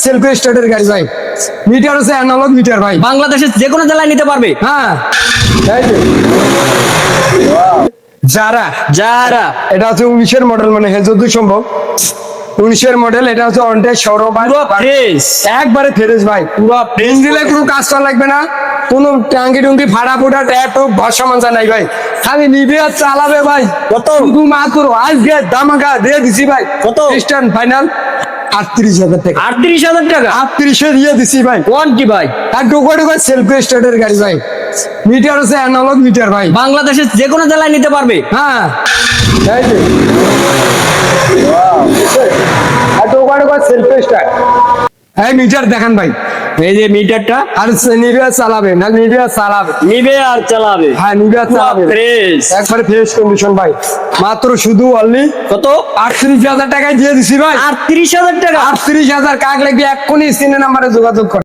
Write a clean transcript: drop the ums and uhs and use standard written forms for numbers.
Selfie স্টার্টের গাড়ি ভাই, metre হচ্ছে অ্যানালগ মিটার ভাই, বাংলাদেশের যে কোনো জেলায় নিতে পারবে। হ্যাঁ যারা যারা এটা হচ্ছে 19-এর মডেল, মানে যতদূর সম্ভব 19-এর মডেল। এটা হচ্ছে অনটেক সৌরভ পুরো ফ্রেশ, একবারে ফ্রেশ ভাই, পুরো ফ্রেশ দিলে কোনো কাজ করা লাগবে না, কোনো টাঙ্গি টুঙ্গি ফাটা ফুটা ট্যাপ ভরসা মানসা নাই ভাই, খালি নিবে আর চালাবে ভাই। কত? শুধু মাত্র আজকে দামাকা দিয়ে দিছি ভাই। কত? খ্রিস্টান ফাইনাল 38,000 টাকা, 38,000 টাকা। 38-এ দিয়ে দিছি ভাই। কোন কি ভাই? আর ঢোকা সেলফি স্টার্টের গাড়ি ভাই, মিটার হচ্ছে অ্যানালগ মিটার ভাই, বাংলাদেশের যে কোনো জেলায় নিতে পারবে। হ্যাঁ এই যে আর ঢোকা সেলফি স্টার্ট। এই মিটার দেখেন ভাই, এই যে মিটারটা আর নিবে আর চালাবে না, নিবে আর চালাবে, নিবে আর চালাবে। হ্যাঁ নিবে আর চালাবে, ফ্রেশ, একবারে ফ্রেশ কন্ডিশন ভাই। মাত্র শুধু অনলি কত? 38,000 টাকায় দিয়ে দিছি ভাই। 38,000 টাকা। 38,000 কাক লাগবে, এক্ষুনি স্ক্রিনের নাম্বারে যোগাযোগ কর।